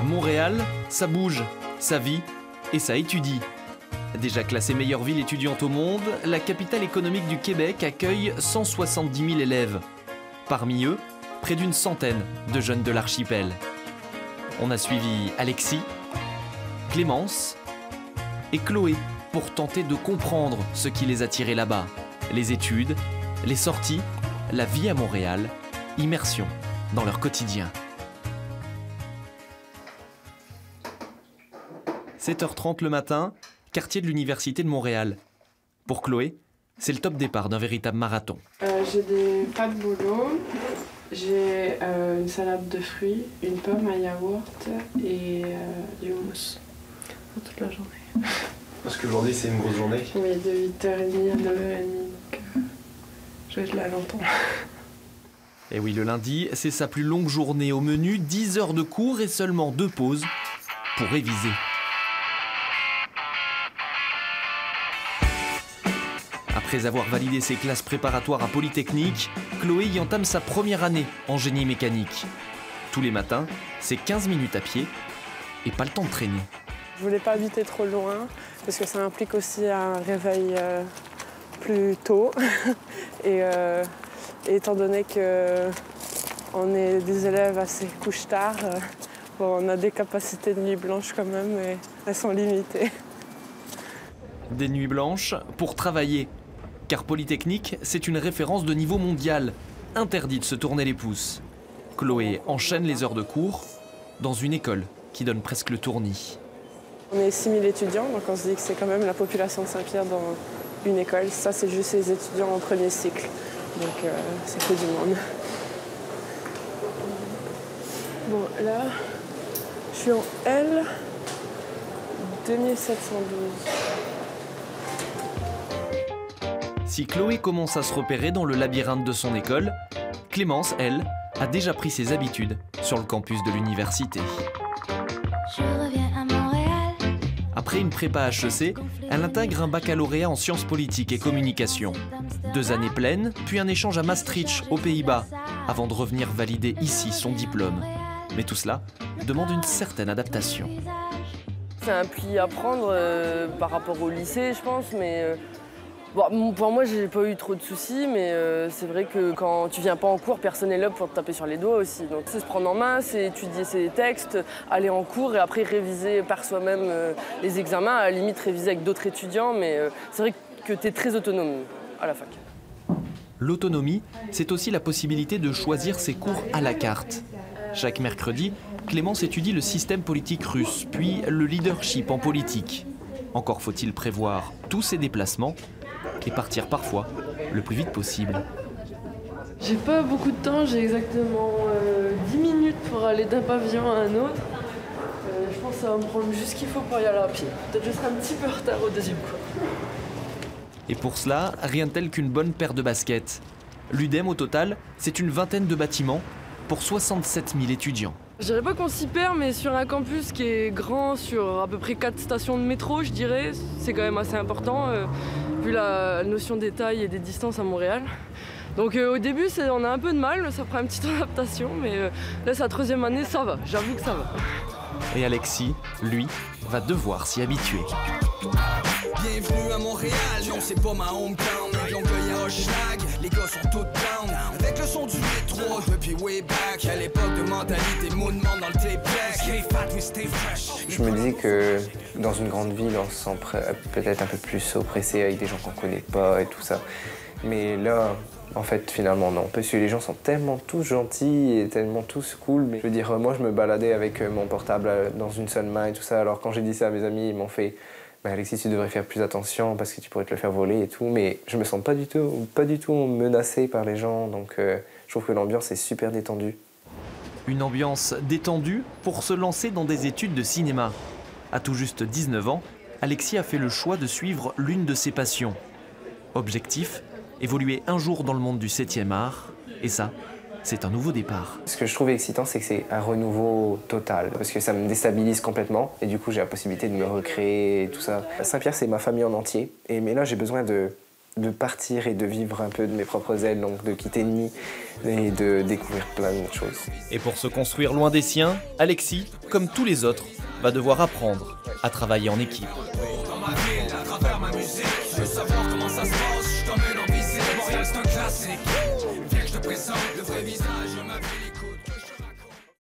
Montréal, ça bouge, ça vit et ça étudie. Déjà classée meilleure ville étudiante au monde, la capitale économique du Québec accueille 170 000 élèves. Parmi eux, près d'une centaine de jeunes de l'archipel. On a suivi Alexis, Clémence et Chloé pour tenter de comprendre ce qui les attirait là-bas. Les études, les sorties, la vie à Montréal, immersion dans leur quotidien. 7h30 le matin, quartier de l'Université de Montréal. Pour Chloé, c'est le top départ d'un véritable marathon. J'ai des pâtes bolo, j'ai une salade de fruits, une pomme à yaourt et du houmous pour toute la journée. Parce qu'aujourd'hui c'est une grosse journée. Oui, de 8h30 à 9h30, donc je vais être là longtemps. Et oui, le lundi, c'est sa plus longue journée au menu, 10 heures de cours et seulement 2 pauses pour réviser. Après avoir validé ses classes préparatoires à Polytechnique, Chloé y entame sa première année en génie mécanique. Tous les matins, c'est 15 minutes à pied et pas le temps de traîner. Je voulais pas habiter trop loin parce que ça implique aussi un réveil plus tôt. et étant donné qu'on est des élèves assez couche tard, bon, on a des capacités de nuit blanche quand même, mais elles sont limitées. Des nuits blanches pour travailler. Car Polytechnique, c'est une référence de niveau mondial. Interdit de se tourner les pouces. Chloé enchaîne les heures de cours dans une école qui donne presque le tournis. On est 6000 étudiants, donc on se dit que c'est quand même la population de Saint-Pierre dans une école. Ça, c'est juste les étudiants en premier cycle. Donc c'est que du monde. Bon, là, je suis en L 2712. Si Chloé commence à se repérer dans le labyrinthe de son école, Clémence, elle, a déjà pris ses habitudes sur le campus de l'université. Je reviens à Montréal. Après une prépa HEC, elle intègre un baccalauréat en sciences politiques et communication. 2 années pleines, puis un échange à Maastricht, aux Pays-Bas, avant de revenir valider ici son diplôme. Mais tout cela demande une certaine adaptation. C'est un pli à prendre par rapport au lycée, je pense, mais bon, pour moi, j'ai pas eu trop de soucis, mais c'est vrai que quand tu viens pas en cours, personne n'est là pour te taper sur les doigts aussi. Donc c'est se prendre en main, c'est étudier ses textes, aller en cours et après réviser par soi-même les examens, à la limite réviser avec d'autres étudiants, mais c'est vrai que tu es très autonome à la fac. L'autonomie, c'est aussi la possibilité de choisir ses cours à la carte. Chaque mercredi, Clémence étudie le système politique russe, puis le leadership en politique. Encore faut-il prévoir tous ses déplacements et partir parfois le plus vite possible. J'ai pas beaucoup de temps, j'ai exactement 10 minutes pour aller d'un pavillon à un autre. Je pense que ça va me prendre juste ce qu'il faut pour y aller à pied. Peut-être que je serai un petit peu en retard au deuxième cours. Et pour cela, rien de tel qu'une bonne paire de baskets. L'UDEM, au total, c'est une vingtaine de bâtiments pour 67 000 étudiants. Je dirais pas qu'on s'y perd, mais sur un campus qui est grand, sur à peu près 4 stations de métro, je dirais, c'est quand même assez important, vu la notion des tailles et des distances à Montréal. Donc au début, on a un peu de mal, ça prend une petite adaptation, mais là, sa 3e année, ça va, j'avoue que ça va. Et Alexis, lui, va devoir s'y habituer. Bienvenue à Montréal, non c'est pas ma hometown. Longueuil à Hochelag, les gars sont tous down. Avec le son du métro depuis way back. À l'époque de mentalité, mouvement dans le tape black. Je me dis que dans une grande ville, on se sent peut-être un peu plus oppressé avec des gens qu'on connaît pas et tout ça. Mais là, en fait, finalement, non. Parce que les gens sont tellement tous gentils et tellement tous cool. Mais je veux dire, moi, je me baladais avec mon portable dans une seule main et tout ça. Alors quand j'ai dit ça à mes amis, ils m'ont fait « Alexis, tu devrais faire plus attention parce que tu pourrais te le faire voler et tout. » Mais je me sens pas du tout menacé par les gens. Donc je trouve que l'ambiance est super détendue. Une ambiance détendue pour se lancer dans des études de cinéma. À tout juste 19 ans, Alexis a fait le choix de suivre l'une de ses passions. Objectif, évoluer un jour dans le monde du 7e art. Et ça, c'est un nouveau départ. Ce que je trouve excitant, c'est que c'est un renouveau total. Parce que ça me déstabilise complètement. Et du coup, j'ai la possibilité de me recréer et tout ça. Saint-Pierre, c'est ma famille en entier. Mais là, j'ai besoin de de partir et de vivre un peu de mes propres ailes, donc de quitter le nid et de découvrir plein de choses. Et pour se construire loin des siens, Alexis, comme tous les autres, va devoir apprendre à travailler en équipe. Dans ma ville, à travers ma musique, je veux savoir comment ça se passe, je t'emmène en visite, Montréal c'est un classique. Viens que je te présente le vrai visage de ma ville, écoute.